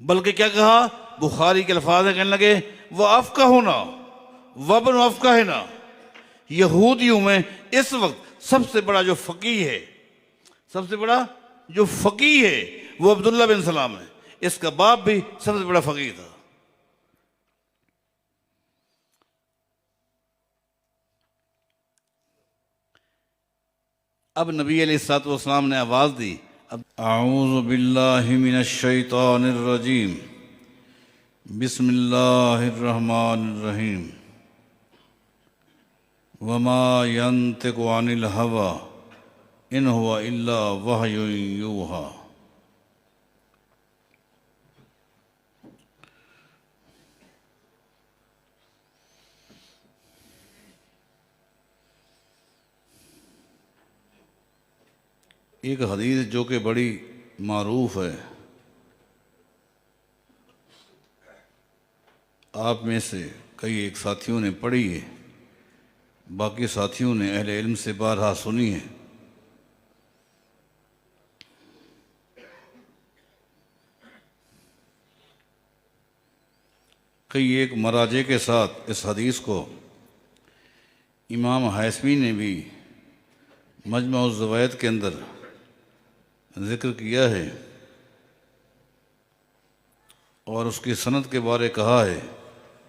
बल्कि क्या कहा, बुखारी के अल्फाज कहने लगे वह अफ़क़ा होना वबन अफ़क़ा है ना, यहूदियों में इस वक्त सबसे बड़ा जो फ़कीह है, सबसे बड़ा जो फ़कीह है वो अब्दुल्ला बिन सलाम है। इसका बाप भी सबसे बड़ा फ़कीह था। अब नबी अलैहिस्सलातु वस्सलाम ने आवाज़ दी, अब आऊज़ु बिल्लाहि मिनश शैतानिर रजीम बिस्मिल्लाहिर रहमानिर रहीम वमा यंतिक़ु अनिल हवा इन हुवा इल्ला वह्युन यूहा। एक हदीस जो कि बड़ी मारूफ है, आप में से कई एक साथियों ने पढ़ी है, बाकी साथियों ने अहले इल्म से बारहा सुनी है। कई एक मराजे के साथ इस हदीस को इमाम हाशमी ने भी मजमा-उज़ ज़वाइद के अंदर ज़िक्र किया है और उसकी सनद के बारे कहा है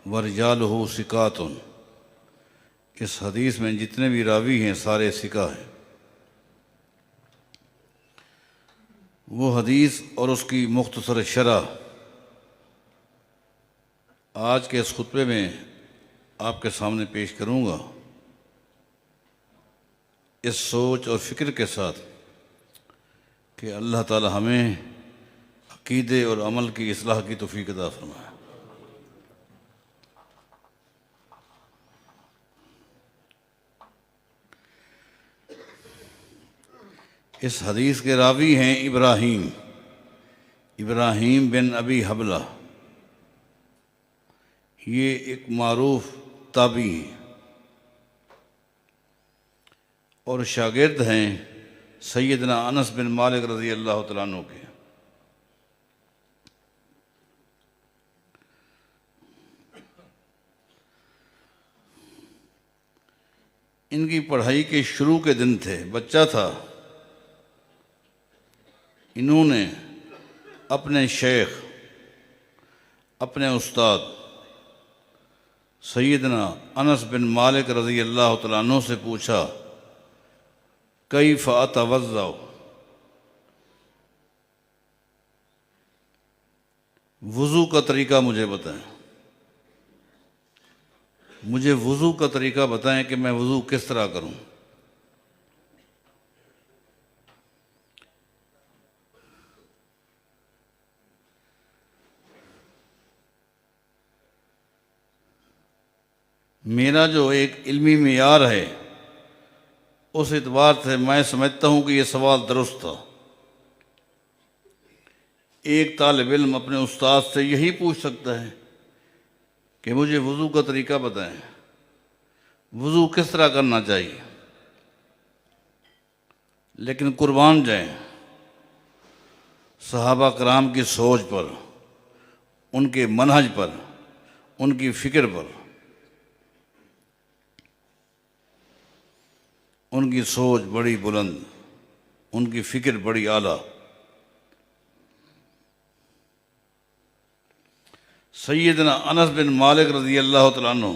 वरिजालुहु सिकातुन। इस हदीस में जितने भी रावी हैं सारे सिका हैं। वो हदीस और उसकी मुख्तसर शरह आज के इस खुतबे में आपके सामने पेश करूँगा, इस सोच और फ़िक्र के साथ कि अल्लाह ताला हमें अक़ीदे और अमल की इस्लाह की तौफ़ीक़ अता फ़रमाए। इस हदीस के रावी हैं इब्राहीम बिन अबी हबला। ये एक मारूफ ताबी हैं और शागिर्द हैं सैयदना अनस बिन मालिक रज़ी अल्लाह तआला अन्हु के। इनकी पढ़ाई के शुरू के दिन थे, बच्चा था, इन्होंने अपने शेख, अपने उस्ताद सैयदना अनस बिन मालिक रज़ी अल्लाह तआला अन्हु से पूछा कैफ़ अतवज़्ज़अ, वज़ू का तरीका मुझे बताएं, मुझे वज़ू का तरीका बताएं कि मैं वज़ू किस तरह करूं। मेरा जो एक इल्मी मेयार है उस एतबार से मैं समझता हूँ कि ये सवाल दुरुस्त था। एक तालिब इल्म अपने उस्ताद से यही पूछ सकता है कि मुझे वज़ू का तरीका बताएं, वज़ू किस तरह करना चाहिए। लेकिन कुर्बान जाएं सहाबा कराम की सोच पर, उनके मनहज पर, उनकी फ़िक्र पर। उनकी सोच बड़ी बुलंद, उनकी फ़िक्र बड़ी आला। सैयदना अनस बिन मालिक रज़ी अल्लाह तआला अन्हु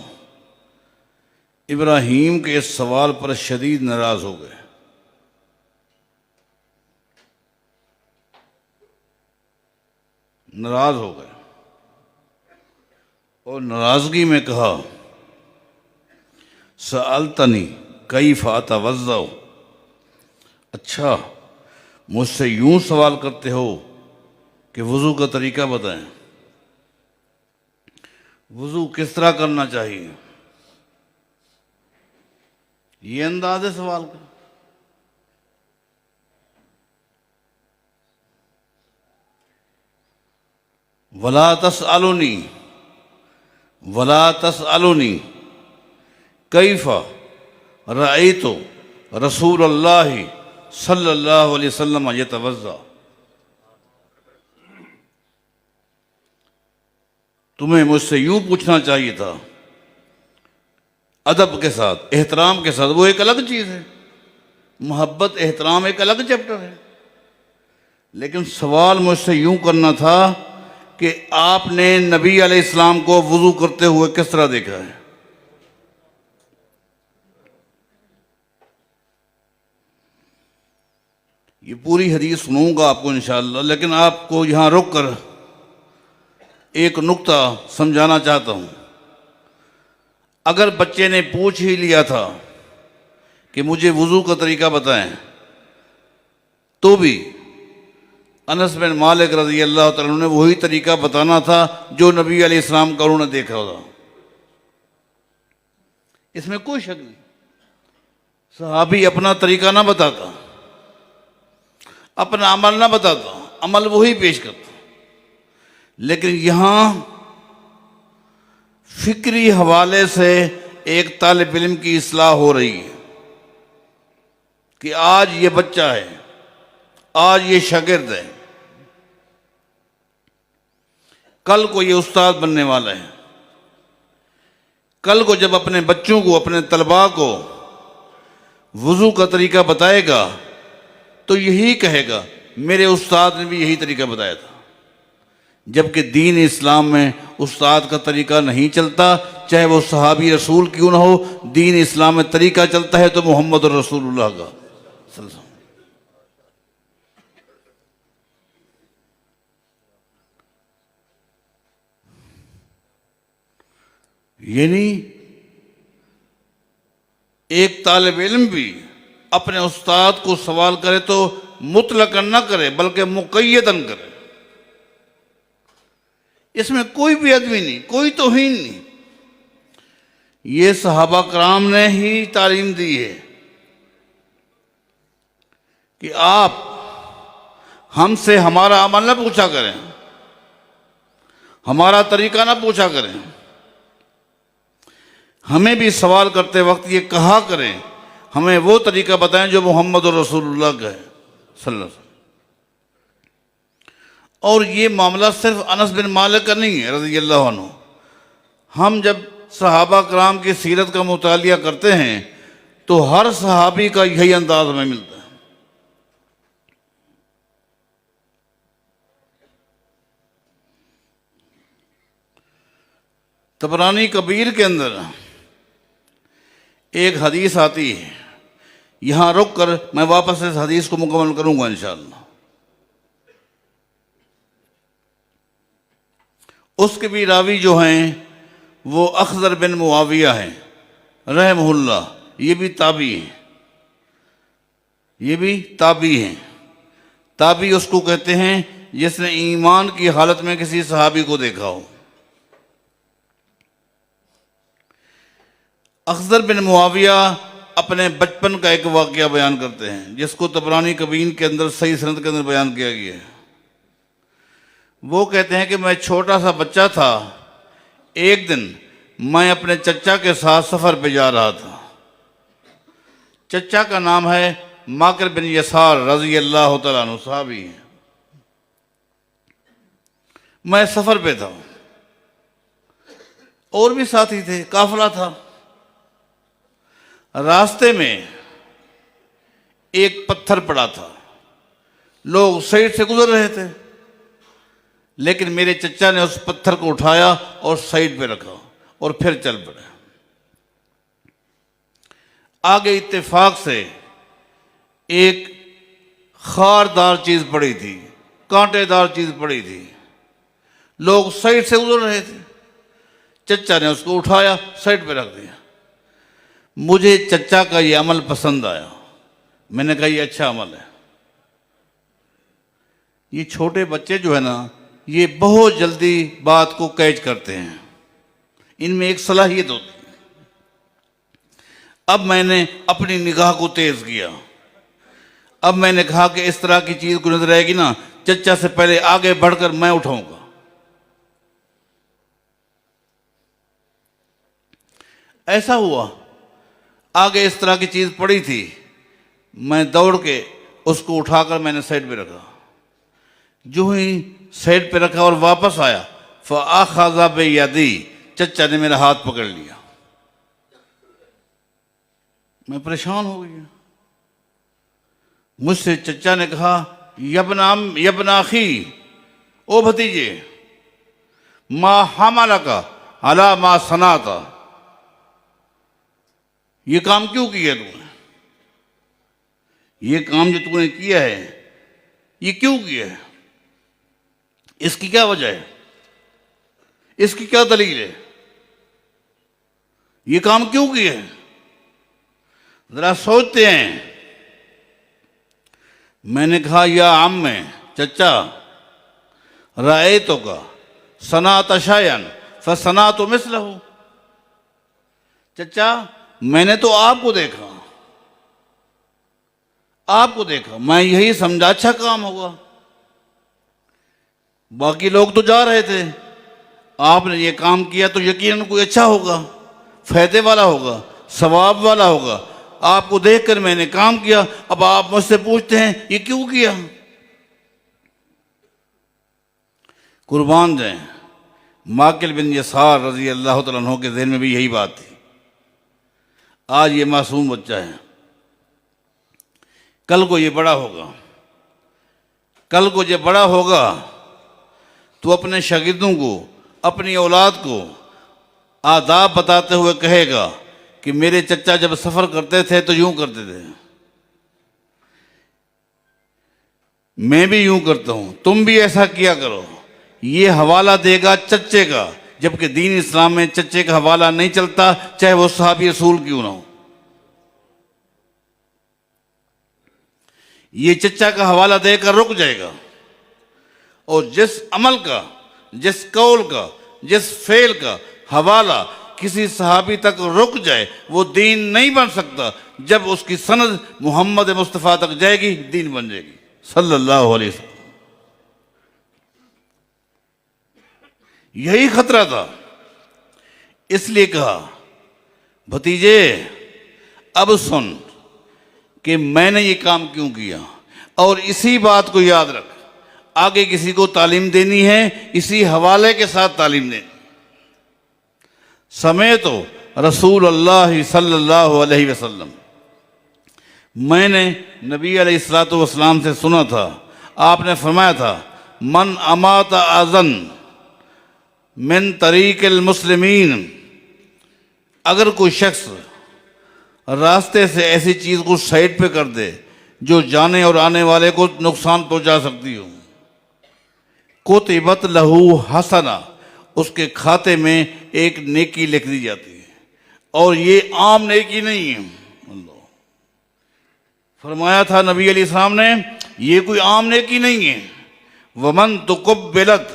इब्राहीम के इस सवाल पर शदीद नाराज़ हो गए। नाराज़ हो गए और नाराज़गी में कहा सअलतनी कैफ़ अतवज़्ज़अ, अच्छा मुझसे यूं सवाल करते हो कि वज़ू का तरीका बताएं, वज़ू किस तरह करना चाहिए। ये अंदाज़ है सवाल का। वला तसअलुनी कैफ़ रअयतु रसूलल्लाह सल्लल्लाहु अलैहि वसल्लम यतवज़्ज़अ। तुम्हें मुझसे यूं पूछना चाहिए था, अदब के साथ, एहतराम के साथ। वो एक अलग चीज़ है, मोहब्बत एहतराम एक अलग चैप्टर है। लेकिन सवाल मुझसे यूं करना था कि आपने नबी अलैहिस्सलाम को वुज़ू करते हुए किस तरह देखा है। ये पूरी हदीस सुनूंगा आपको इंशाअल्लाह, लेकिन आपको यहां रुक कर एक नुक्ता समझाना चाहता हूं। अगर बच्चे ने पूछ ही लिया था कि मुझे वुज़ू का तरीका बताएं, तो भी अनस बिन मालिक रज़ी अल्लाह तआला ने वही तरीका बताना था जो नबी अलैहिस्सलाम का उन्होंने देखा था। इसमें कोई शक नहीं। सहाबी अपना तरीका ना बताता, अपना अमल ना बताता, अमल वही पेश करता। लेकिन यहां फिक्री हवाले से एक तालिब इल्म की इस्लाह हो रही है कि आज ये बच्चा है, आज ये शागिर्द है, कल को ये उस्ताद बनने वाला है। कल को जब अपने बच्चों को, अपने तलबा को वुज़ू का तरीका बताएगा तो यही कहेगा मेरे उस्ताद ने भी यही तरीका बताया था। जबकि दीन इस्लाम में उस्ताद का तरीका नहीं चलता, चाहे वो सहाबी रसूल क्यों ना हो। दीन इस्लाम में तरीका चलता है तो मोहम्मद रसूलुल्लाह का। यानी एक तालिब इल्म भी अपने उस्ताद को सवाल करे तो मुतलकन न करे, बल्कि मुक़य्यदन करे। इसमें कोई भी आदमी नहीं, कोई तौहीन नहीं। ये सहाबा कराम ने ही तालीम दी है कि आप हमसे हमारा अमल न पूछा करें, हमारा तरीका ना पूछा करें। हमें भी सवाल करते वक्त ये कहा करें हमें वो तरीका बताएं जो मोहम्मद रसूलुल्लाह का है सल्लल्लाहु अलैहि वसल्लम। और ये मामला सिर्फ अनस बिन मालिक का नहीं है रज़ी अल्लाह अन्हु। हम जब सहाबा कराम की सीरत का मुतालिया करते हैं तो हर सहाबी का यही अंदाज हमें मिलता है। तबरानी कबीर के अंदर एक हदीस आती है, यहां रुक कर मैं वापस इस हदीस को मुकम्मल करूंगा इंशाअल्लाह। उसके भी रावी जो हैं वो अख्ज़र बिन मुआविया हैं रहमहुल्लाह। ये भी ताबी हैं, ये भी ताबी हैं। ताबी उसको कहते हैं जिसने ईमान की हालत में किसी सहाबी को देखा हो। अख्ज़र बिन मुआविया अपने बचपन का एक वाक़या बयान करते हैं जिसको तबरानी कबीर के अंदर सही सनद के अंदर बयान किया गया है। वो कहते हैं कि मैं छोटा सा बच्चा था, एक दिन मैं अपने चचा के साथ सफ़र पे जा रहा था। चचा का नाम है माकिर बिन यसार रज़ी अल्लाह तआला अन्हु, सहाबी हैं। मैं सफ़र पे था, और भी साथी थे, काफिला था। रास्ते में एक पत्थर पड़ा था, लोग साइड से गुजर रहे थे, लेकिन मेरे चचा ने उस पत्थर को उठाया और साइड पे रखा और फिर चल पड़े। आगे इत्तेफाक से एक खारदार चीज पड़ी थी, कांटेदार चीज पड़ी थी, लोग साइड से गुजर रहे थे। चचा ने उसको उठाया, साइड पे रख दिया। मुझे चचा का ये अमल पसंद आया। मैंने कहा ये अच्छा अमल है। ये छोटे बच्चे जो है ना, ये बहुत जल्दी बात को कैच करते हैं, इनमें एक सलाहियत होती है। अब मैंने अपनी निगाह को तेज किया। अब मैंने कहा कि इस तरह की चीज को नजर आएगी ना, चचा से पहले आगे बढ़कर मैं उठाऊंगा। ऐसा हुआ, आगे इस तरह की चीज पड़ी थी, मैं दौड़ के उसको उठाकर मैंने साइड पे रखा। जो ही साइड पे रखा और वापस आया, फ़अख़ज़ बियदी, चचा ने मेरा हाथ पकड़ लिया। मैं परेशान हो गया। मुझसे चचा ने कहा, यब्न अख़ी, ओ भतीजे, मा हमलका अला मा सनाता, ये काम क्यों किया तूने? ये काम जो तूने किया है, ये क्यों किया है? इसकी क्या वजह है? इसकी क्या दलील है? ये काम क्यों किया है? जरा सोचते हैं। मैंने कहा, या अम्मे, चचा, रअयतुका सनात शयअन फसनातु मिस्लहु, चचा मैंने तो आपको देखा, मैं यही समझा अच्छा काम होगा। बाकी लोग तो जा रहे थे, आपने ये काम किया तो यकीनन कोई अच्छा होगा, फायदे वाला होगा, सवाब वाला होगा। आपको देखकर मैंने काम किया। अब आप मुझसे पूछते हैं ये क्यों किया? कुर्बान जाएं, माकिल बिन यसार रजी अल्लाह तआला अन्हु के ज़हन में भी यही बात थी। आज ये मासूम बच्चा है, कल को ये बड़ा होगा, तो अपने शागिर्दों को, अपनी औलाद को आदाब बताते हुए कहेगा कि मेरे चचा जब सफ़र करते थे तो यूं करते थे, मैं भी यूं करता हूं, तुम भी ऐसा किया करो। ये हवाला देगा चच्चे का, जबकि दीन इस्लाम में चच्चे का हवाला नहीं चलता, चाहे वो सहाबी रसूल क्यों ना हो। ये चच्चा का हवाला देकर रुक जाएगा, और जिस अमल का, जिस कौल का, जिस फेल का हवाला किसी सहाबी तक रुक जाए, वो दीन नहीं बन सकता। जब उसकी सनद मोहम्मद मुस्तफ़ा तक जाएगी, दीन बन जाएगी सल्लल्लाहु अलैहि वसल्लम। यही खतरा था, इसलिए कहा, भतीजे अब सुन कि मैंने ये काम क्यों किया, और इसी बात को याद रख, आगे किसी को तालीम देनी है, इसी हवाले के साथ तालीम देनी। समय तो रसूल अल्लाह सल्लल्लाहु अलैहि वसल्लम, मैंने नबी अलैहिस्सलातु वस्सलाम से सुना था, आपने फरमाया था, मन अमात अज़न मिन तरीक़िल मुस्लिमीन, अगर कोई शख्स रास्ते से ऐसी चीज़ को साइड पे कर दे जो जाने और आने वाले को नुकसान पहुंचा सकती हो, कुतिबत लहू हसना, उसके खाते में एक नेकी लिख दी जाती है। और ये आम नेकी नहीं है। अल्लाह, फरमाया था नबी अलैहिस्सलाम ने, ये कोई आम नेकी नहीं है। वमन तुक़ब्बिलत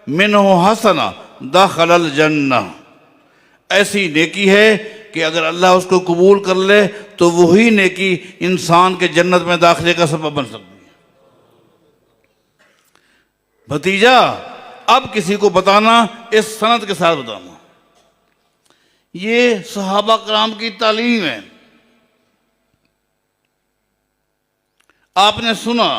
मिन्हु हसना दखलल जन्नह, ऐसी नेकी है कि अगर अल्लाह उसको कबूल कर ले तो वही नेकी इंसान के जन्नत में दाखिले का सबब बन सकती है। भतीजा अब किसी को बताना, इस सनद के साथ बताना। ये सहाबा कराम की तालीम है। आपने सुना,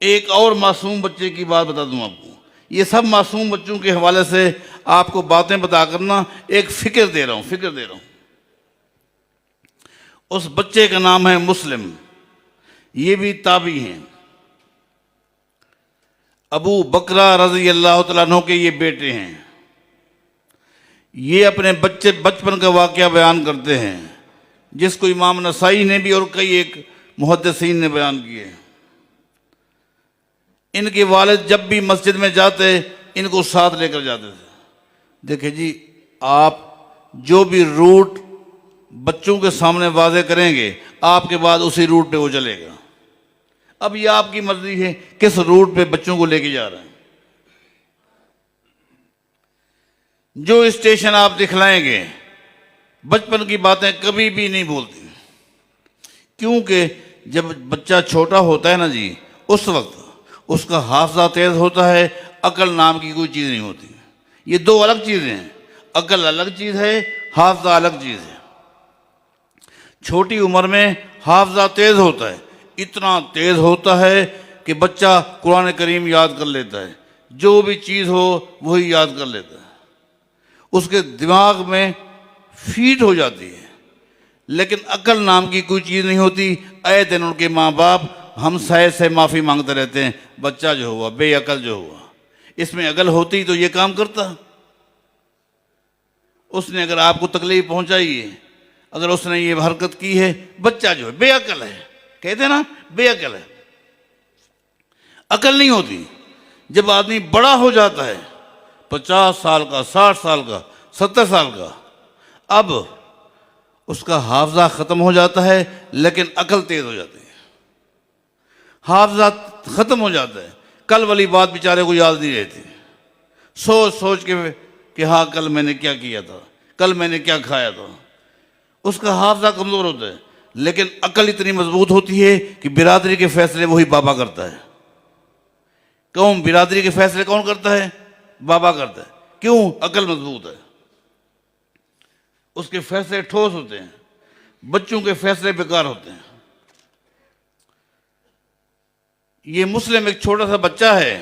एक और मासूम बच्चे की बात बता दूं आपको। ये सब मासूम बच्चों के हवाले से आपको बातें बता करना एक फिक्र दे रहा हूं। उस बच्चे का नाम है मुस्लिम, ये भी ताबी हैं। अबू बकरा रज़ी अल्लाह तआला अन्हु के ये बेटे हैं। ये अपने बचपन का वाक़या बयान करते हैं, जिसको इमाम नसाई ने भी और कई एक मुहद्दिसीन ने बयान किए। इनके वालिद जब भी मस्जिद में जाते, इनको साथ लेकर जाते थे। देखिए जी, आप जो भी रूट बच्चों के सामने वाज़े करेंगे, आपके बाद उसी रूट पे वो चलेगा। अब ये आपकी मर्जी है किस रूट पे बच्चों को लेके जा रहे हैं। जो स्टेशन आप दिखलाएंगे, बचपन की बातें कभी भी नहीं भूलती, क्योंकि जब बच्चा छोटा होता है ना जी, उस वक्त उसका हाफ़ज़ा तेज़ होता है, अकल नाम की कोई चीज़ नहीं होती। ये दो अलग चीज़ें हैं, अकल अलग चीज़ है, हाफ़ज़ा अलग चीज़ है। छोटी उम्र में हाफ़ज़ा तेज़ होता है, इतना तेज़ होता है कि बच्चा कुरान करीम याद कर लेता है। जो भी चीज़ हो वही याद कर लेता है, उसके दिमाग में फीड हो जाती है। लेकिन अकल नाम की कोई चीज़ नहीं होती। आए दिन उनके माँ बाप हम सहे से माफ़ी मांगते रहते हैं, बच्चा जो हुआ बेअकल जो हुआ। इसमें अकल होती तो ये काम करता। उसने अगर आपको तकलीफ पहुंचाई है, अगर उसने ये हरकत की है, बच्चा जो है बेअकल है, कहते हैं ना बेअकल है, अकल नहीं होती। जब आदमी बड़ा हो जाता है, 50 साल का, 60 साल का, 70 साल का, अब उसका हाफजा खत्म हो जाता है लेकिन अकल तेज हो जाती है। हाफजा खत्म हो जाता है, कल वाली बात बेचारे को याद नहीं रहती। सोच सोच के कि हाँ कल मैंने क्या किया था, कल मैंने क्या खाया था, उसका हाफजा कमज़ोर होता है। लेकिन अकल इतनी मजबूत होती है कि बिरादरी के फैसले वही बाबा करता है। कौन बिरादरी के फैसले कौन करता है? बाबा करता है। क्यों? अकल मजबूत है, उसके फैसले ठोस होते हैं, बच्चों के फैसले बेकार होते हैं। ये मुस्लिम एक छोटा सा बच्चा है,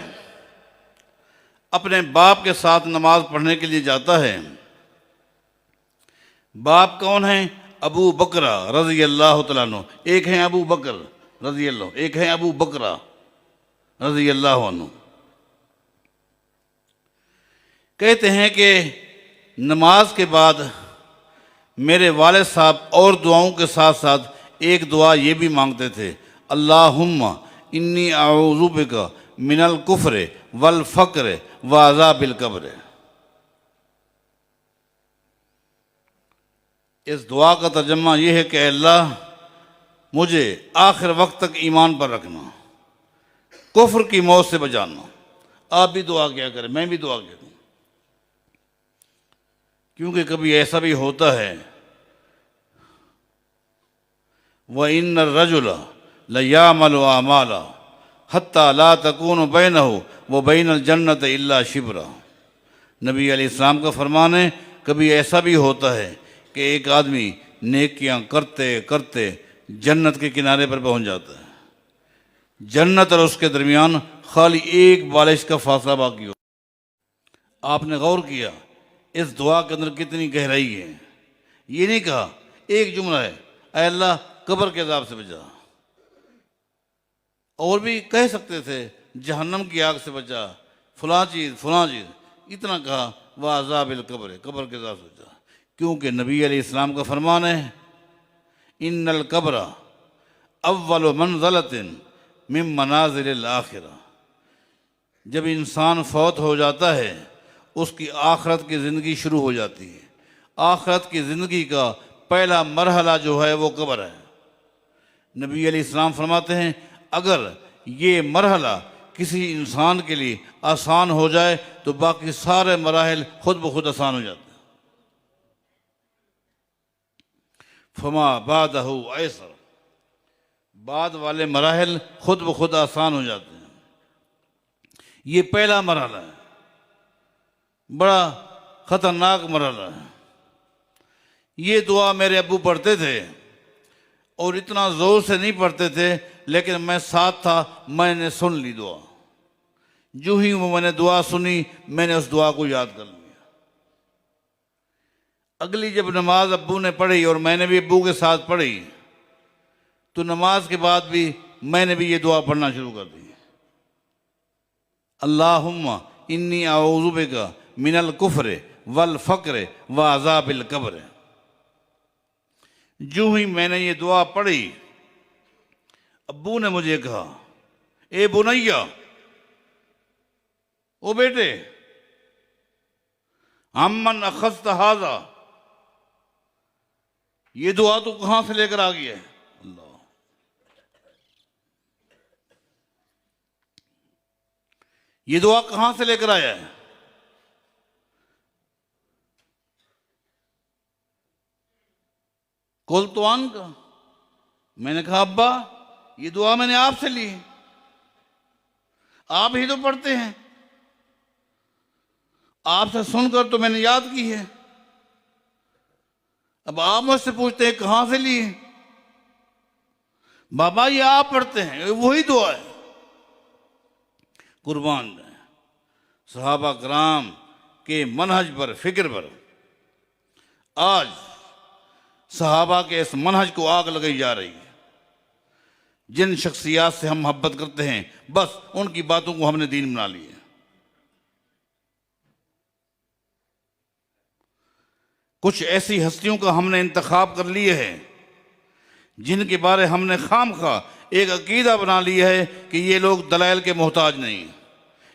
अपने बाप के साथ नमाज पढ़ने के लिए जाता है। बाप कौन है? अबू बकरा रजी अल्लाह तआला अन्हु। एक है अबू बकर रजी अल्लाह, एक है अबू बकरा रजी अल्लाह अन्हु। कहते हैं कि नमाज के बाद मेरे वालिद साहब और दुआओं के साथ साथ एक दुआ ये भी मांगते थे, अल्लाहुम्मा इन्नी अऊज़ु बिका मिनल कुफ्र वल फ़क्र व अज़ाबिल कब्र। इस दुआ का तर्जुमा यह है कि अल्लाह मुझे आखिर वक्त तक ईमान पर रखना, कुफ्र की मौत से बचाना। आप भी दुआ क्या करें, मैं भी दुआ क्या करूं, क्योंकि कभी ऐसा भी होता है, व इन्न रजुला लयामलु आमाला हत्ता ला तकून बैनहु व बैनल जन्नत इल्ला शिबरा। नबी अलैहिस्सलाम का फरमान है, कभी ऐसा भी होता है कि एक आदमी नेकियां करते करते जन्नत के किनारे पर पहुंच जाता है, जन्नत और उसके दरमियान खाली एक बारिश का फासला बाकी हो। आपने गौर किया इस दुआ के अंदर कितनी गहराई है? ये नहीं कहा एक जुमला है, ऐ अल्लाह कब्र के अज़ाब से बचा, और भी कह सकते थे जहन्नम की आग से बचा, फलां चीज़ फलां चीज़, इतना कहा वह अज़ाबिल कब्र, कब्र के अज़ाब से बचा। क्योंकि नबी अलैहिस्सलाम का फरमान है, इन्नल कब्र अव्वल मंज़लतिन मिन मनाज़िलिल आखिरा। जब इंसान फौत हो जाता है उसकी आखरत की ज़िंदगी शुरू हो जाती है। आखरत की ज़िंदगी का पहला मरहला जो है वो कब्र है। नबी अलैहिस्सलाम फरमाते हैं, अगर ये मरहला किसी इंसान के लिए आसान हो जाए तो बाकी सारे मराहिल खुद ब खुद आसान हो जाते हैं। फमा बादहु ऐसर, बाद वाले मराहिल खुद ब खुद आसान हो जाते हैं। ये पहला मरहला है, बड़ा ख़तरनाक मरहला है। ये दुआ मेरे अब्बू पढ़ते थे और इतना ज़ोर से नहीं पढ़ते थे, लेकिन मैं साथ था, मैंने सुन ली दुआ। जो ही वो मैंने दुआ सुनी, मैंने उस दुआ को याद कर लिया। अगली जब नमाज अब्बू ने पढ़ी और मैंने भी अब्बू के साथ पढ़ी, तो नमाज के बाद भी मैंने भी ये दुआ पढ़ना शुरू कर दी, अल्लाहुम्मा इन्नी अऊज़ु बिका मिनल कुफ्र वल फ़क्र व अज़ाबिल कब्र। जो ही मैंने ये दुआ पढ़ी, अब्बू ने मुझे कहा, ए बुनैया, ओ बेटे, अम्मन अखज़्त हाज़ा, ये दुआ तो कहां से लेकर आ गया है? अल्लाह, ये दुआ कहां से लेकर आया है? कुल तो आन का। मैंने कहा, अब्बा ये दुआ मैंने आपसे ली है, आप ही तो पढ़ते हैं, आपसे सुनकर तो मैंने याद की है। अब आप मुझसे पूछते हैं कहां से ली है? बाबा ये आप पढ़ते हैं, वही दुआ है। कुर्बान जाए, सहाबा कराम के मनहज पर, फिक्र पर। आज सहाबा के इस मनहज को आग लगाई जा रही है। जिन शख्सियात से हम मोहब्बत करते हैं, बस उनकी बातों को हमने दीन बना लिया। कुछ ऐसी हस्तियों का हमने इंतखाब कर लिए है जिनके बारे हमने खामखा एक अकीदा बना लिया है कि ये लोग दलाइल के मोहताज नहीं,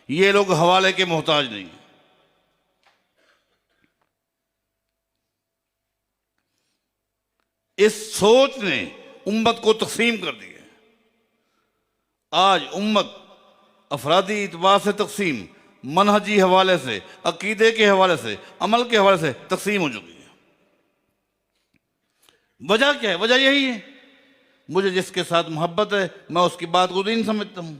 ये लोग हवाले के मोहताज नहीं। इस सोच ने उम्मत को तकसीम कर दिया। आज उम्मत अफरादी इतबार से तकसीम, मनहजी हवाले से, अकीदे के हवाले से, अमल के हवाले से तकसीम हो चुकी है। वजह क्या है? वजह यही है, मुझे जिसके साथ मोहब्बत है मैं उसकी बात को दीन समझता हूं।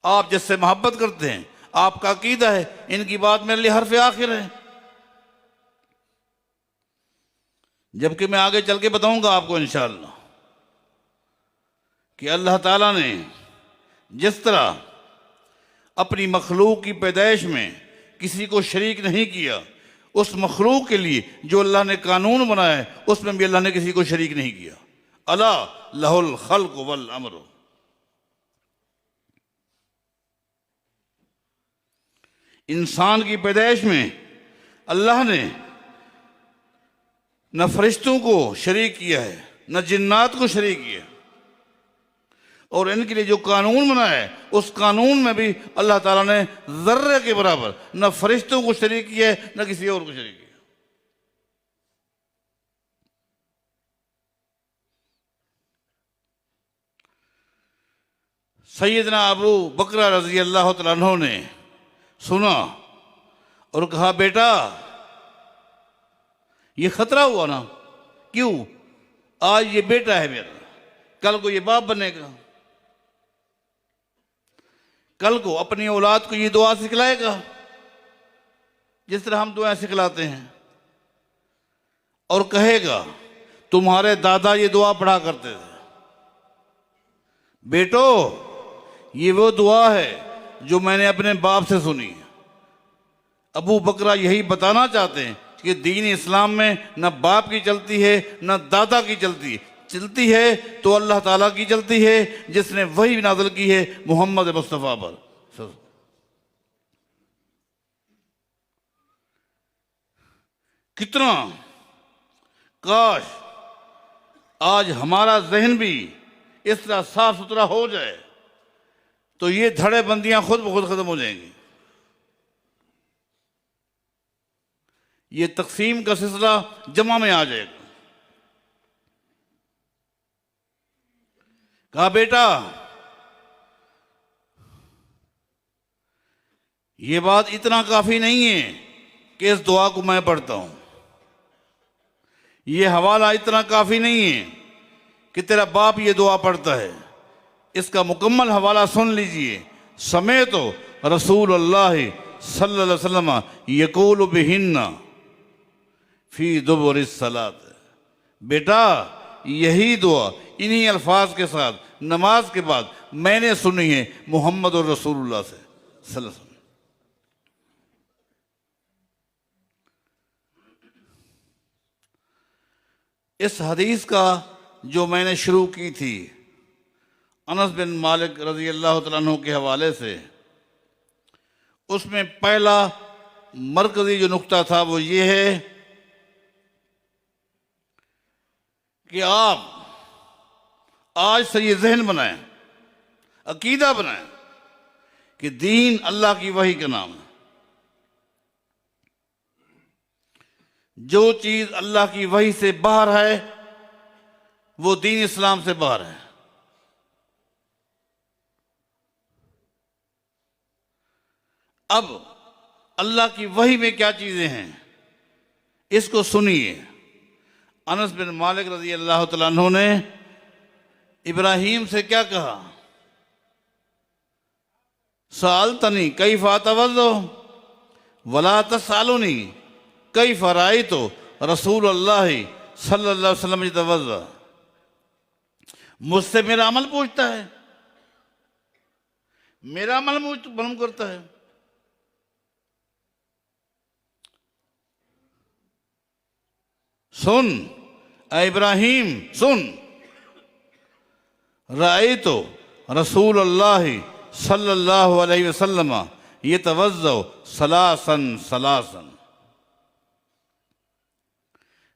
आप जिससे मोहब्बत करते हैं, आपका अकीदा है, इनकी बात मेरे लिए हर्फ आखिर है। जबकि मैं आगे चल के बताऊंगा आपको इंशाअल्लाह कि अल्लाह ताला ने जिस तरह अपनी मखलूक की पैदाइश में किसी को शरीक नहीं किया, उस मखलूक के लिए जो अल्लाह ने कानून बनाया है उसमें भी अल्लाह ने किसी को शरीक नहीं किया। अला लहुल खल्क वल अम्र। इंसान की पैदाइश में अल्लाह ने न फरिश्तों को शरीक किया है, न जिन्नात को शरीक किया, और इनके लिए जो कानून बनाया है उस कानून में भी अल्लाह ताला ने जर्रे के बराबर न फरिश्तों को शरीक किया है, न किसी और को शरीक किया। सैयदना अबू बकर रज़ी अल्लाह तआला अन्हु ने सुना और कहा, बेटा ये खतरा हुआ ना। क्यों? आज ये बेटा है मेरा, कल को ये बाप बनेगा, कल को अपनी औलाद को ये दुआ सिखलाएगा जिस तरह हम दुआएं सिखलाते हैं, और कहेगा तुम्हारे दादा ये दुआ पढ़ा करते थे। बेटो, ये वो दुआ है जो मैंने अपने बाप से सुनी। अबू बकरा यही बताना चाहते हैं कि दीन इस्लाम में न बाप की चलती है न दादा की चलती है तो अल्लाह ताला की चलती है, जिसने वही नाज़िल की है मोहम्मद मुस्तफ़ा पर। कितना काश आज हमारा जहन भी इस तरह साफ सुथरा हो जाए तो ये धड़े बंदियां खुद ब खुद खत्म हो जाएंगी। ये तकसीम का सिलसिला जमा में आ जाएगा। कहा, बेटा ये बात इतना काफी नहीं है कि इस दुआ को मैं पढ़ता हूं, ये हवाला इतना काफी नहीं है कि तेरा बाप ये दुआ पढ़ता है। इसका मुकम्मल हवाला सुन लीजिए। समय तो रसूल अल्लाह सल्लल्लाहु अलैहि वसल्लम यकूल बिहिन्ना फी दुबुरिस सलात। बेटा, यही दुआ इन्हीं अल्फाज के साथ नमाज के बाद मैंने सुनी है मोहम्मद और रसूलुल्लाह से सल्लल्लाहु अलैहि वसल्लम। इस हदीस का जो मैंने शुरू की थी अनस बिन मालिक रज़ी अल्लाह तआला अन्हु के हवाले से, उसमें पहला मरकजी जो नुक्ता था वो ये है कि आप आज से ये जहन बनाएं, अकीदा बनाएं कि दीन अल्लाह की वही का नाम है। जो चीज अल्लाह की वही से बाहर है वो दीन इस्लाम से बाहर है। अब अल्लाह की वही में क्या चीजें हैं इसको सुनिए। अनस बिन मालिक रज़ी अल्लाह तआला अन्हु ने इब्राहिम से क्या कहा, सालतनी कैफ अतवज़्ज़ो वला तसालुनी कैफ रायतु रसूल अल्लाह सल्लल्लाहु अलैहि वसल्लम यतवज़्ज़ा। मुझसे मेरा अमल पूछता है, मेरा अमल मुझ मालूम करता है। सुन ऐ इब्राहिम सुन, रअयतु रसूल अल्लाह सल्लल्लाहु अलैहि वसल्लम यतवज़्ज़उ सलासन सलासन,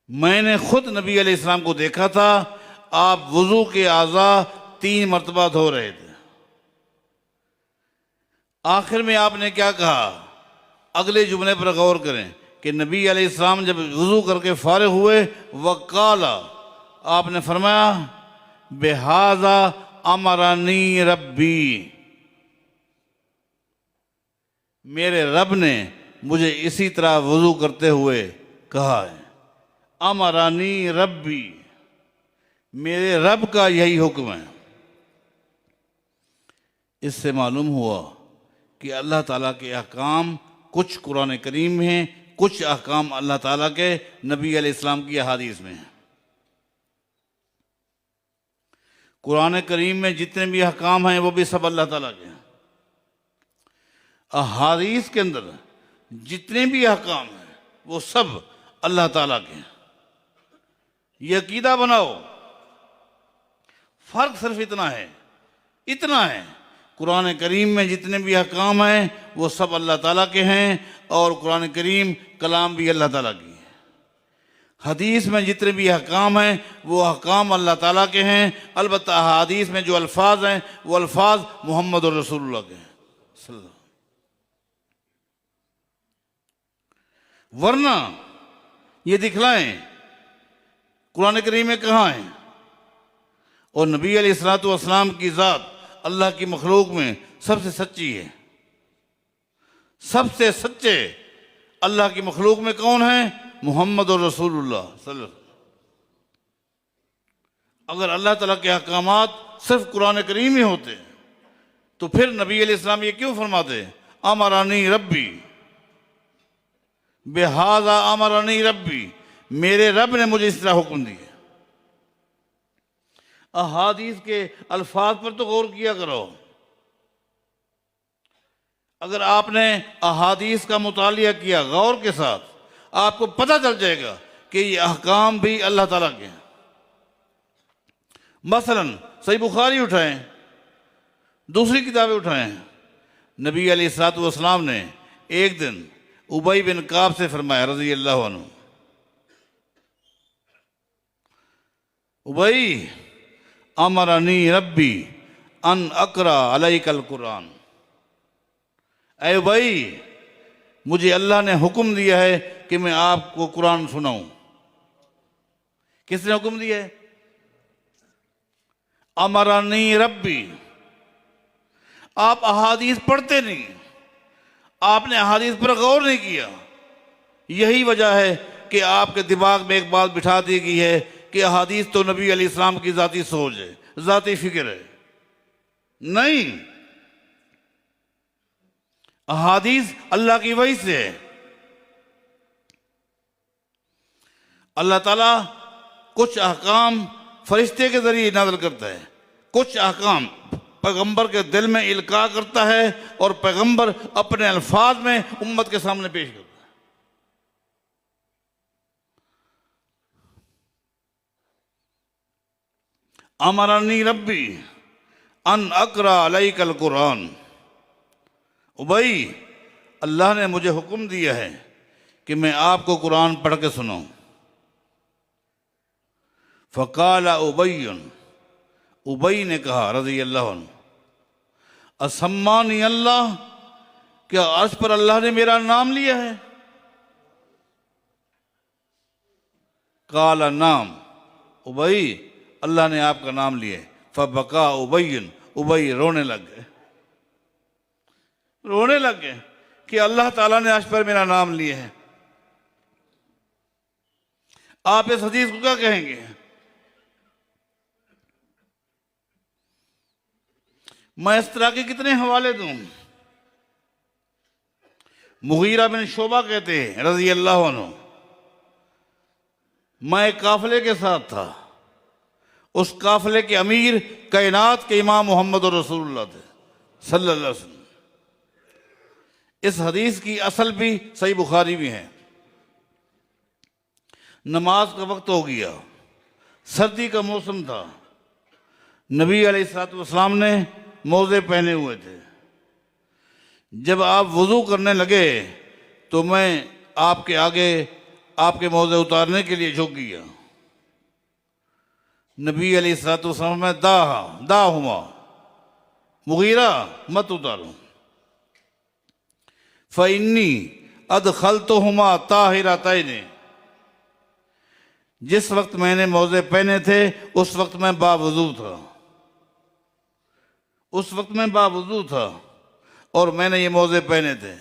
मैंने खुद नबी अलैहिस्सलाम को देखा था, आप वुजू के आज़ा 3 मरतबा धो रहे थे। आखिर में आपने क्या कहा, अगले जुमले पर गौर करें कि नबी अलैहिस्सलाम जब वुजू करके फारिग हुए, वक़ाला, आपने फरमाया बेहाजा अमरानी रब्बी, मेरे रब ने मुझे इसी तरह वुजू करते हुए कहा है। अमरानी रब्बी, मेरे रब का यही हुक्म है। इससे मालूम हुआ कि अल्लाह ताला के अहकाम कुछ कुरान करीम में हैं, कुछ अहकाम अल्लाह ताला के नबी अलैहिस्सलाम की अहादीस में हैं। कुरान करीम में जितने भी अहकाम हैं वो भी सब अल्लाह ताला के हैं। अहादीस के अंदर जितने भी अहकाम हैं वो सब अल्लाह ताला के हैं। ये अकीदा बनाओ। फर्क सिर्फ इतना है, कुरान करीम में जितने भी अहकाम हैं वो सब अल्लाह ताला के हैं और कुरान करीम कलाम भी अल्लाह ताला की है। हदीस में जितने भी अहकाम हैं वो अहकाम अल्लाह ताला के हैं, अलबत्ता हदीस में जो अल्फाज हैं वो अल्फाज मोहम्मद और रसूलुल्लाह के हैं। वरना ये दिखलाएं कुरान करीम में कहाँ है, और नबी अलैहिस्सलातु वस्सलाम की ज़ात अल्लाह की मखलूक में सबसे सच्ची है। सबसे सच्चे अल्लाह की मखलूक में कौन है? मोहम्मद और रसूलुल्लाह सल्लल्लाहु अलैहि वसल्लम। अगर अल्लाह ताला के अहकामात सिर्फ कुरान करीम ही होते तो फिर नबी अलैहिस्सलाम ये क्यों फरमाते अमरानी रब्बी, बेहाजा अमरानी रब्बी, मेरे रब ने मुझे इस तरह हुक्म दिया। अहादीस के अल्फाज पर तो गौर किया करो। अगर आपने अहादीस का मुतालिया किया गौर के साथ, आपको पता चल जाएगा कि ये अहकाम भी अल्लाह ताला के हैं। मसलन सही बुखारी उठाएं, दूसरी किताबें उठाएं, नबी अलैहिस्सलातु वस्सलाम ने एक दिन उबई बिन काब से फरमाया रज़ी अल्लाह अन्हु, उबई अमरनी रब्बी अन अकरा अलैकल कुरान, ऐ उबई मुझे अल्लाह ने हुक्म दिया है कि मैं आपको कुरान सुनाऊं। किसने हुक्म दिया है? अमरानी रब्बी। आप अहादीस पढ़ते नहीं, आपने अहादीस पर गौर नहीं किया। यही वजह है कि आपके दिमाग में एक बात बिठा दी गई है कि अहादीस तो नबी अलैहिस्सलाम की ज़ाती सोच है, ज़ाती फिक्र है। नहीं, अहादीस अल्लाह की वही से है। अल्लाह ताला कुछ अहकाम फरिश्ते के जरिए नाज़िल करता है, कुछ अहकाम पैगंबर के दिल में इल्का करता है और पैगंबर अपने अल्फाज में उम्मत के सामने पेश करता है। अमरानी रब्बी अन अकरा अलैकल कुरान, उबई अल्लाह ने मुझे हुक्म दिया है कि मैं आपको कुरान पढ़ के सुनाऊं। फ़क़ाला उबैयुन, उबई ने कहा रज़ी अल्लाह अन्हु, असम्मानी अल्लाह, क्या अर्श पर अल्लाह ने मेरा नाम लिया है? काला नाम, उबई अल्लाह ने आपका नाम लिया है। फ़बका उबैयुन, उबई रोने लग गए कि अल्लाह ताला ने अर्श पर मेरा नाम लिया है। आप इस हदीस को क्या कहेंगे? मैं इस तरह के कितने हवाले दूं? मुगीरा बिन शोबा कहते हैं रज़ी अल्लाह अन्हु, मैं एक काफिले के साथ था, उस काफिले के अमीर कायनात के इमाम मोहम्मद और रसूलुल्लाह थे सल्लल्लाहु अलैहि वसल्लम। इस हदीस की असल भी सही बुखारी में है। नमाज का वक्त हो गया, सर्दी का मौसम था, नबी अलैहिस्सलाम ने मोज़े पहने हुए थे। जब आप वज़ू करने लगे तो मैं आपके आगे आपके मोज़े उतारने के लिए झुक गया। नबी अलैहिस्सलाम में दा हुआ, मुगीरा मत उतारो। फ़इन्नी अदखलतुहुमा ताहिरतैन, जिस वक्त मैंने मोज़े पहने थे उस वक्त मैं बावुज़ू था, उस वक्त मैं बावुज़ू था और मैंने ये मोज़े पहने थे,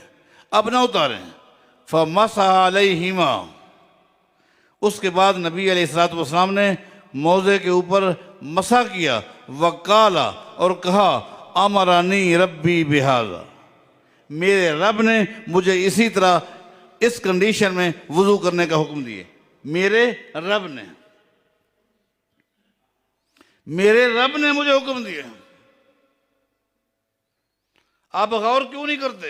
अब ना उतारें। फ़मसह अलैहिमा, उसके बाद नबी अलैहिस्सलाम ने मोज़े के ऊपर मसा किया। वक़ाला, और कहा, अमरानी रब्बी बिहाज़ा, मेरे रब ने मुझे इसी तरह इस कंडीशन में वज़ू करने का हुक्म दिए। मेरे रब ने मुझे हुक्म दिया। आप गौर क्यों नहीं करते?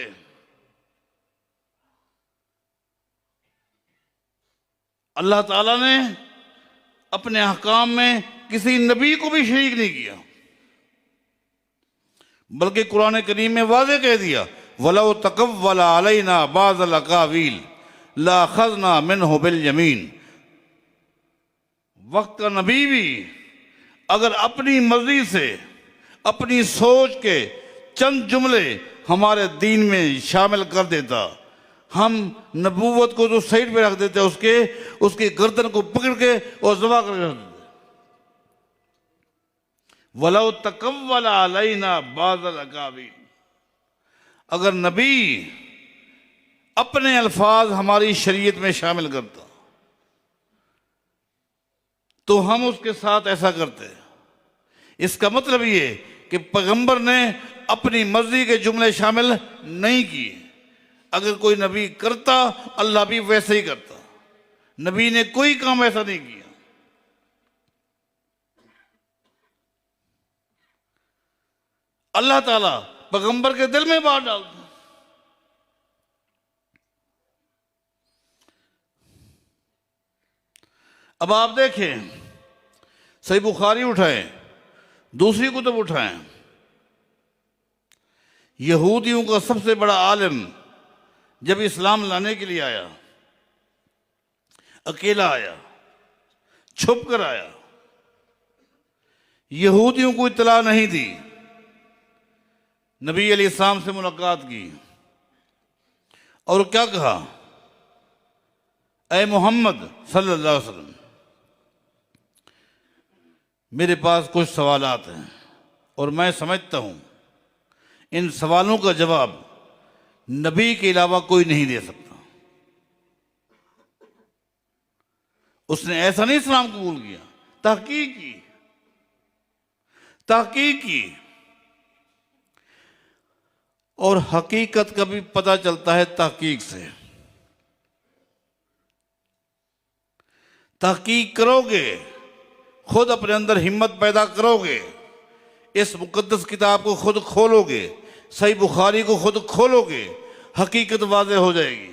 अल्लाह ताला ने अपने अहकाम में किसी नबी को भी शरीक नहीं किया, बल्कि कुरान करीम में वाज़े कह दिया, वलौ तक़व्वला अलैना बाज़ल अक़ावील लाख़ज़ना मिन्हु बिल यमीन। वक्त का नबी भी अगर अपनी मर्जी से, अपनी सोच के चंद जुमले हमारे दीन में शामिल कर देता, हम नबूवत को जो साइड पे रख देते, उसकी गर्दन को पकड़ के और ज़बह कर देते। वलौ तक़व्वला अलैना बाज़ल अक़ावील, अगर नबी अपने अल्फाज हमारी शरीयत में शामिल करता तो हम उसके साथ ऐसा करते। इसका मतलब ये कि पैगंबर ने अपनी मर्जी के जुमले शामिल नहीं किए। अगर कोई नबी करता, अल्लाह भी वैसे ही करता। नबी ने कोई काम ऐसा नहीं किया। अल्लाह ताला पैगंबर के दिल में बात डालता। अब आप देखें, सही बुखारी उठाएं, दूसरी कुतुब उठाएं, यहूदियों का सबसे बड़ा आलिम जब इस्लाम लाने के लिए आया, अकेला आया, छुप कर आया, यहूदियों को इत्तला नहीं दी, नबी अलैहिस्सलाम से मुलाकात की और क्या कहा, ऐ मोहम्मद सल्लल्लाहु अलैहि वसल्लम, मेरे पास कुछ सवालात हैं और मैं समझता हूं इन सवालों का जवाब नबी के अलावा कोई नहीं दे सकता। उसने ऐसा नहीं इस्लाम कबूल किया, तहकीक की। और हकीकत का भी पता चलता है तहकीक से। तहकीक करोगे, खुद अपने अंदर हिम्मत पैदा करोगे, इस मुकद्दस किताब को खुद खोलोगे, सही बुखारी को खुद खोलोगे, हकीकत वाज़ेह हो जाएगी।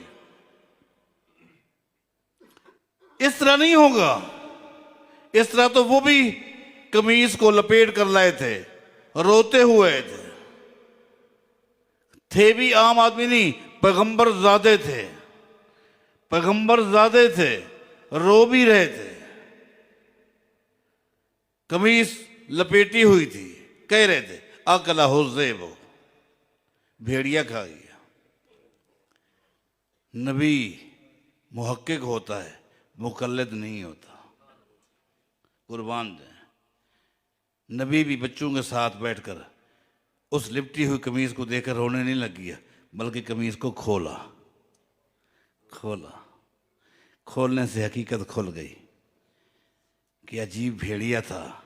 इस तरह नहीं होगा। इस तरह तो वो भी कमीज को लपेट कर लाए थे, रोते हुए थे भी आम आदमी नहीं, पैगंबर ज़ादे थे, रो भी रहे थे, कमीज लपेटी हुई थी, कह रहे थे अकला हुज़ैब, भेड़िया खा गया। नबी मुहक्किक होता है, मुकल्लिद नहीं होता। कुर्बान जाए। नबी भी बच्चों के साथ बैठकर उस लिपटी हुई कमीज को देखकर रोने नहीं लग गया, बल्कि कमीज को खोला। खोलने से हकीकत खुल गई कि अजीब भेड़िया था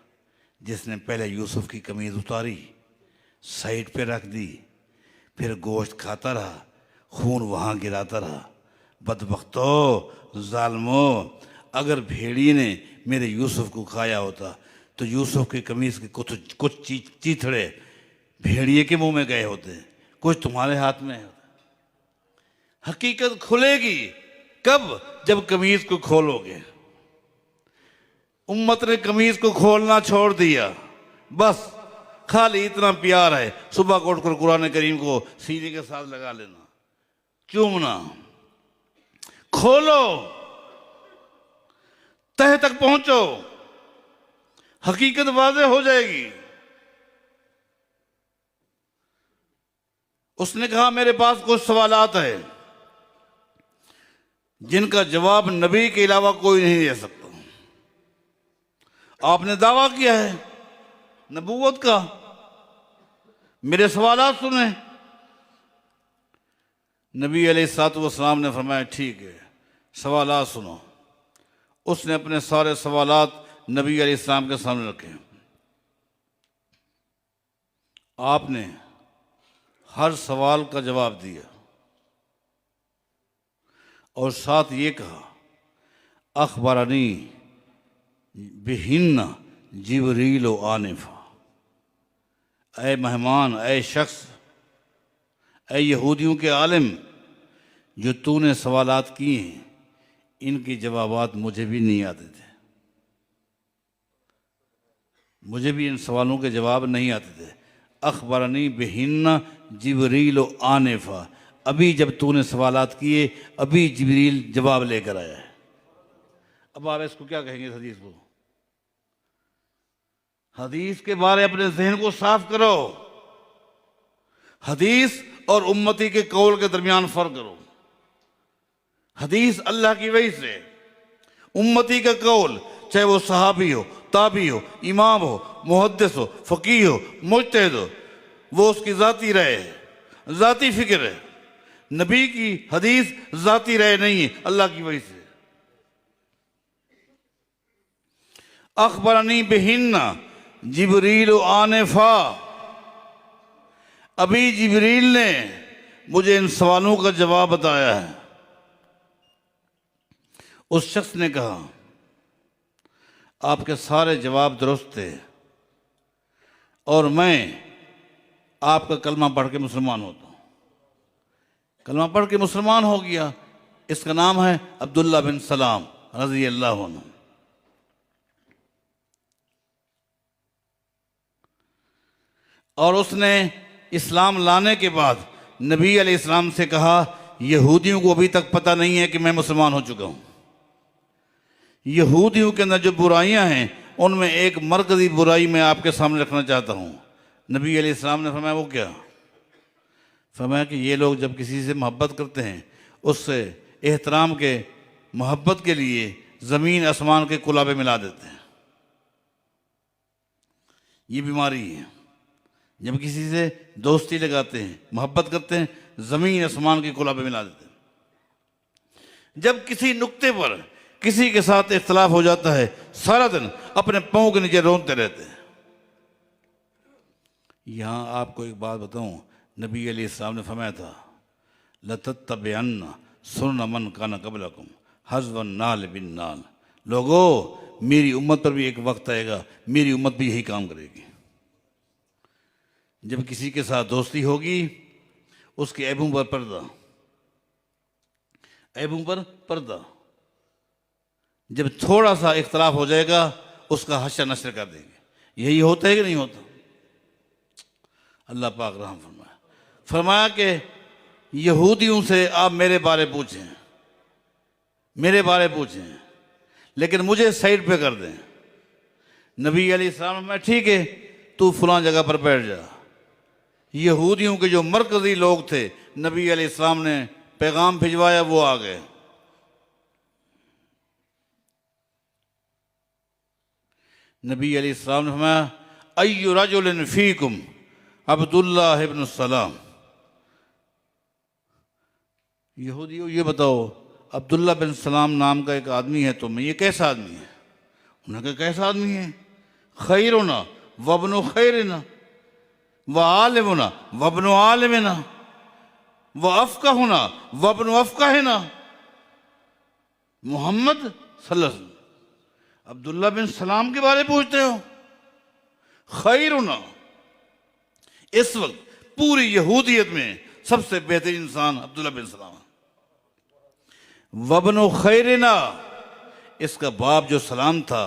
जिसने पहले यूसुफ की कमीज उतारी, साइड पे रख दी, फिर गोश्त खाता रहा, खून वहाँ गिराता रहा। बदबख्तो, जालमो, अगर भेड़िए ने मेरे यूसुफ को खाया होता तो यूसुफ की कमीज के कुछ चीथड़े भेड़िए के मुंह में गए होते हैं, कुछ तुम्हारे हाथ में है। हकीकत खुलेगी कब? जब कमीज को खोलोगे। उम्मत ने कमीज को खोलना छोड़ दिया, बस खाली इतना प्यार है, सुबह को उठकर कुरान करीम को सीने के साथ लगा लेना, चूमना। खोलो, तह तक पहुंचो, हकीकत वाज़ेह हो जाएगी। उसने कहा मेरे पास कुछ सवालात है जिनका जवाब नबी के अलावा कोई नहीं दे सकता। आपने दावा किया है नबूवत का, मेरे सवालात सुने। नबी अलैहिस्सलाम ने फरमाया ठीक है, सवालात सुनो। उसने अपने सारे सवालात नबी अलैहिस्सलाम के सामने रखे। आपने हर सवाल का जवाब दिया और साथ ये कहा अखबरनी बिहिन्न जिबरील आनिफा। ऐ मेहमान, ऐ शख्स, ऐ यहूदियों के आलिम, जो तूने सवालात किए हैं इनके जवाबात मुझे भी नहीं आते थे, मुझे भी इन सवालों के जवाब नहीं आते थे। अखबरनी बिहिन्न जिबरील आनिफा, अभी जब तूने सवालात किए अभी जिबरील जवाब लेकर आया है। अब आप इसको क्या कहेंगे? इस हदीस को, हदीस के बारे अपने जहन को साफ करो। हदीस और उम्मती के कौल के दरमियान फर्क करो। हदीस अल्लाह की वही से, उम्मती का कौल चाहे वो सहाबी हो, ताबी हो, इमाम हो, मुहद्दिस हो, फकीह हो, मुज्तहिद हो, वो उसकी जाती राय है, जाती फिक्र है। नबी की हदीस जाती राय नहीं है, अल्लाह की वही से। अखबरनी बिहिन्ना जिबरील आनिफा, अभी जिबरील ने मुझे इन सवालों का जवाब बताया है। उस शख्स ने कहा आपके सारे जवाब दुरुस्त थे और मैं आपका कलमा पढ़ के मुसलमान होता हूँ। कलमा पढ़ के मुसलमान हो गया। इसका नाम है अब्दुल्ला बिन सलाम रज़ी अल्लाह अन्हु। और उसने इस्लाम लाने के बाद नबी अलैहिस्सलाम से कहा यहूदियों को अभी तक पता नहीं है कि मैं मुसलमान हो चुका हूँ। यहूदियों के अंदर जो बुराइयां हैं उनमें एक मरकज़ी बुराई मैं आपके सामने रखना चाहता हूँ। नबी अलैहिस्सलाम ने फरमाया वो क्या? फरमाया कि ये लोग जब किसी से मोहब्बत करते हैं उससे एहतराम के मोहब्बत के लिए ज़मीन आसमान के कुलाबे मिला देते हैं। ये बीमारी है। जब किसी से दोस्ती लगाते हैं, मोहब्बत करते हैं, ज़मीन आसमान के कुलाबे मिला देते हैं। जब किसी नुक्ते पर किसी के साथ इख्तलाफ हो जाता है सारा दिन अपने पाँव के नीचे रोते रहते हैं। यहाँ आपको एक बात बताऊँ, नबी अलैहिस्सलाम ने फरमाया था लतत्तबिअन्न सुन्न मन कान क़ब्लकुम हज़वन नाल बिन नाल। लोगों, मेरी उम्मत पर भी एक वक्त आएगा, मेरी उम्मत भी यही काम करेगी। जब किसी के साथ दोस्ती होगी उसके ऐबों पर पर्दा, ऐबों पर पर्दा। जब थोड़ा सा इख्तलाफ हो जाएगा उसका हश्र नश्र कर देंगे। यही होता है कि नहीं होता? अल्लाह पाक रहम फरमाया। फरमाया कि यहूदियों से आप मेरे बारे पूछें, मेरे बारे पूछें, लेकिन मुझे साइड पे कर दें। नबी अलैहिस्सलाम में ठीक है तू फलां जगह पर बैठ जा। यहूदियों के जो मरकज़ी लोग थे नबी अलैहिस्सलाम ने पैगाम भिजवाया, वो आ गए। नबी अलैहिस्सलाम ने फरमाया अय्यु रजुलिन फीकुम अब्दुल्लाह इब्न सलाम। यहूदियों ये बताओ अब्दुल्ला बिन सलाम नाम का एक आदमी है तुम में, ये कैसा आदमी है? उन्होंने कहा कैसा आदमी है? खैरुना वब्नु खैरिना व आलिमुना वब्नु आलिमिना व अफ़क़हुना वब्नु अफ़क़हिना। मोहम्मद सल्लल्लाहु अलैहि वसल्लम अब्दुल्ला बिन सलाम के बारे पूछते हो? खैरुना, इस वक्त पूरी यहूदियत में सबसे बेहतरीन इंसान अब्दुल्ला बिन सलाम है। वबनो खैरना, इसका बाप जो सलाम था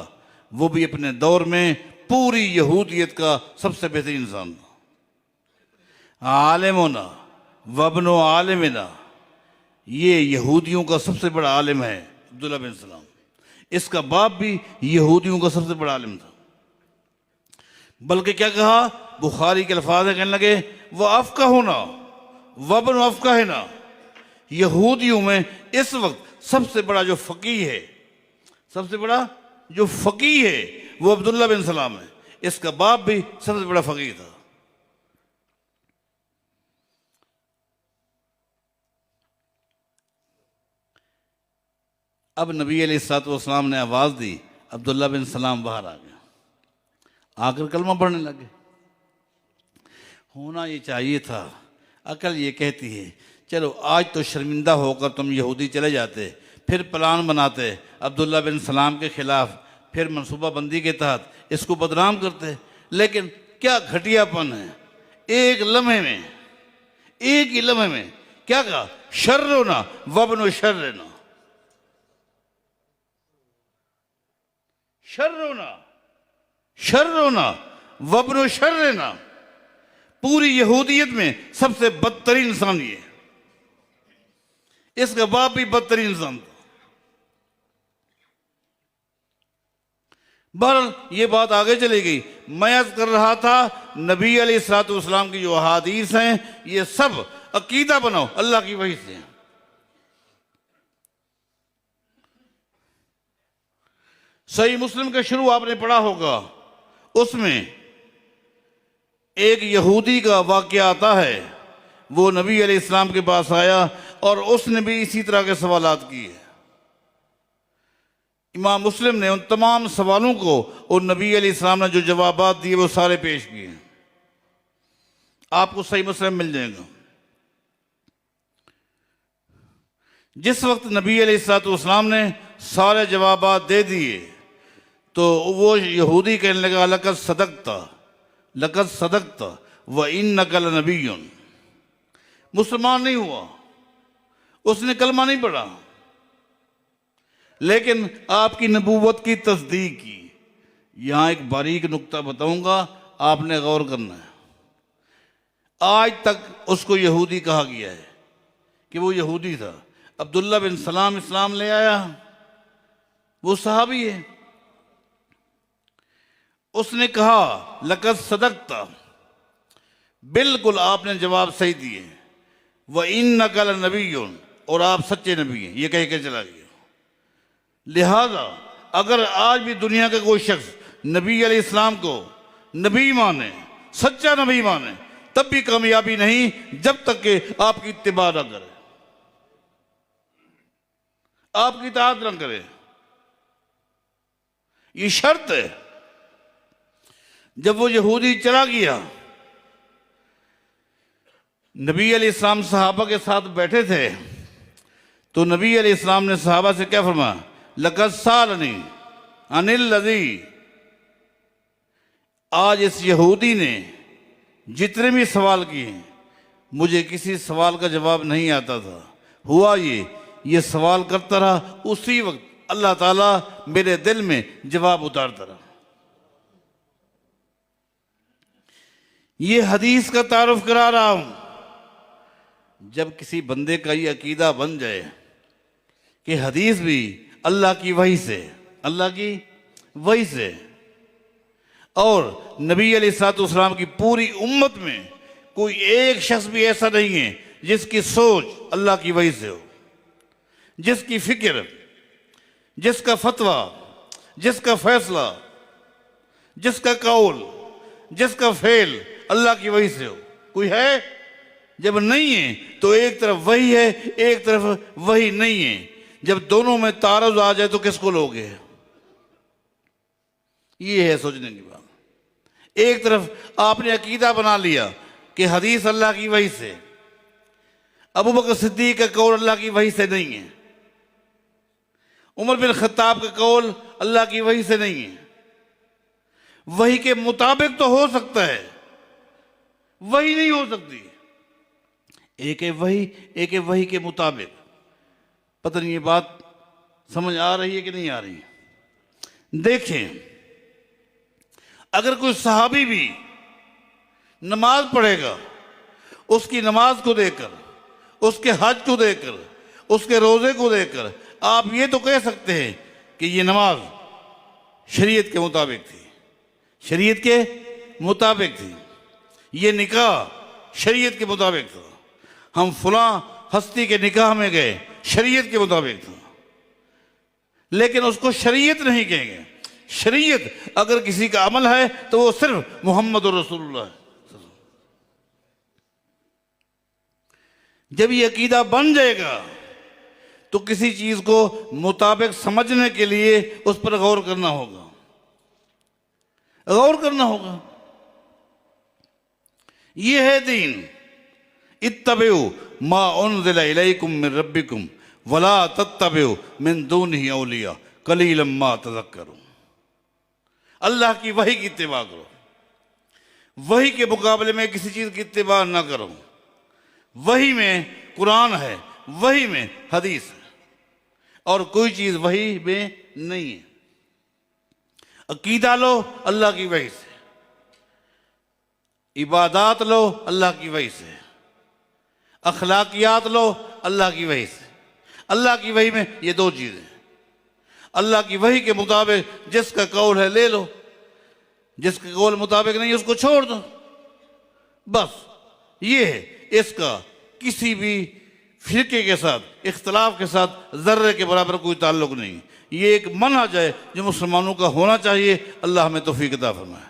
वो भी अपने दौर में पूरी यहूदियत का सबसे बेहतरीन इंसान था। आलिमोना वबनो आलिमिना, ये यहूदियों का सबसे बड़ा आलिम है अब्दुल्ला बिन सलाम। इसका बाप भी यहूदियों का सबसे बड़ा आलिम था। बल्कि क्या कहा, बुखारी के अल्फाज कहने लगे वह अफ़क़ा होना वबन अफ़क़ा है ना, यहूदियों में इस वक्त सबसे बड़ा जो फ़कीह है, सबसे बड़ा जो फ़कीह है वो अब्दुल्ला बिन सलाम है। इसका बाप भी सबसे बड़ा फ़कीह था। अब नबी अलैहिस्सलाम ने आवाज़ दी, अब्दुल्ला बिन सलाम बाहर आ गया, आकर कलमा पढ़ने लगे। होना ये चाहिए था, अकल ये कहती है चलो आज तो शर्मिंदा होकर तुम यहूदी चले जाते, फिर प्लान बनाते अब्दुल्ला बिन सलाम के खिलाफ, फिर मनसूबाबंदी के तहत इसको बदनाम करते। लेकिन क्या घटियापन है, एक लम्हे में, एक ही लम्हे में क्या कहा, शर्रोना वबनो शर्रना, शर्रोना शर्रोना वबनो शर्रना, पूरी यहूदियत में सबसे बदतरीन इंसान ये। इसका बाप भी बदतरीन इंसान था। बहरहाल ये बात आगे चली गई। मैं अर्ज कर रहा था नबी अलैहिस्सलाम की जो अहादीस हैं ये सब अकीदा बनाओ अल्लाह की वही से। सही मुस्लिम के शुरू आपने पढ़ा होगा, उसमें एक यहूदी का वाक़या आता है। वो नबी अलैहिस्सलाम के पास आया और उसने भी इसी तरह के सवालात किए। इमाम मुस्लिम ने उन तमाम सवालों को और नबी अलैहिस्सलाम ने जो जवाबात दिए वो सारे पेश किए। आपको सही मुस्लिम मिल जाएगा। जिस वक्त नबी अलैहिस्सलाम ने सारे जवाबात दे दिए तो वो यहूदी कहने लगा लक़द सदक़ता, लक़द सदक़ता व इन्नका लनबिय्युन। मुसलमान नहीं हुआ, उसने कलमा नहीं पढ़ा, लेकिन आपकी नबूवत की तस्दीक की। यहां एक बारीक नुक्ता बताऊंगा, आपने गौर करना है। आज तक उसको यहूदी कहा गया है कि वो यहूदी था। अब्दुल्ला बिन सलाम इस्लाम ले आया, वो सहाबी है। उसने कहा लक़द सदक़ता, बिल्कुल आपने जवाब सही दिए, व इन्नका लनबिय्युन, और आप सच्चे नबी हैं, ये कह के चला गया। लिहाजा अगर आज भी दुनिया का कोई शख्स नबी अलैहिस्सलाम को नबी माने, सच्चा नबी माने, तब भी कामयाबी नहीं जब तक कि आपकी इत्तिबा न करे, आपकी इताअत न करे। ये शर्त है। जब वो यहूदी चला गया, नबी अलैहिस्सलाम सहाबा के साथ बैठे थे, तो नबी अलैहिस्सलाम ने सहाबा से क्या फरमाया, लक़द सालनी अनिल लज़ी, आज इस यहूदी ने जितने भी सवाल किए मुझे किसी सवाल का जवाब नहीं आता था। हुआ ये सवाल करता रहा, उसी वक्त अल्लाह ताला मेरे दिल में जवाब उतारता रहा। ये हदीस का तारुफ करा रहा हूं। जब किसी बंदे का ये अकीदा बन जाए कि हदीस भी अल्लाह की वही से, अल्लाह की वही से, और नबी अलैहिस्सलाम की पूरी उम्मत में कोई एक शख्स भी ऐसा नहीं है जिसकी सोच अल्लाह की वही से हो, जिसकी फिक्र, जिसका फतवा, जिसका फैसला, जिसका कौल, जिसका फेल अल्लाह की वही से हो। कोई है? जब नहीं है तो एक तरफ वही है, एक तरफ वही नहीं है। जब दोनों में तारुज़ आ जाए तो किसको लोगे? ये है सोचने की बात। एक तरफ आपने अकीदा बना लिया कि हदीस अल्लाह की वही से, अबू बकर सिद्दीक का कौल अल्लाह की वही से नहीं है, उमर बिन खत्ताब का कौल अल्लाह की वही से नहीं है। वही के मुताबिक तो हो सकता है, वही नहीं हो सकती। एक है वही के मुताबिक। पता नहीं ये बात समझ आ रही है कि नहीं आ रही। देखें, अगर कोई सहाबी भी नमाज पढ़ेगा, उसकी नमाज को देखकर, उसके हज को देखकर, उसके रोजे को देखकर आप ये तो कह सकते हैं कि ये नमाज शरीयत के मुताबिक थी, शरीयत के मुताबिक थी, ये निकाह शरीयत के मुताबिक था, हम फलां हस्ती के निकाह में गए, शरीयत के मुताबिक था। लेकिन उसको शरीयत नहीं कहेंगे। शरीयत अगर किसी का अमल है तो वो सिर्फ मोहम्मद रसूलुल्लाह है। जब ये अकीदा बन जाएगा तो किसी चीज को मुताबिक समझने के लिए उस पर गौर करना होगा, गौर करना होगा। ये है दीन। इत्तबिउ मा उन्ज़िला इलैकुम मिन रब्बिकुम वला तत्तबिउ मिन दूनिही औलिया कलीलन मा तज़क्करून। अल्लाह की वही की इत्तिबा करो, वही के मुकाबले में किसी चीज की इत्तिबा ना करो। वही में कुरान है, वही में हदीस है, और कोई चीज वही में नहीं है। अकीदा लो अल्लाह की वही से, इबादात लो अल्लाह की वही से, अखलाकियात लो अल्लाह की वही से। अल्लाह की वही में ये दो चीजें। अल्लाह की वही के मुताबिक जिसका कौल है ले लो, जिसके कौल मुताबिक नहीं उसको छोड़ दो। बस ये है, इसका किसी भी फिरके के साथ, इख्तलाफ के साथ जर्रे के बराबर कोई ताल्लुक नहीं। ये एक मनहज है जो मुसलमानों का होना चाहिए। अल्लाह हमें तौफीक अता फरमाए।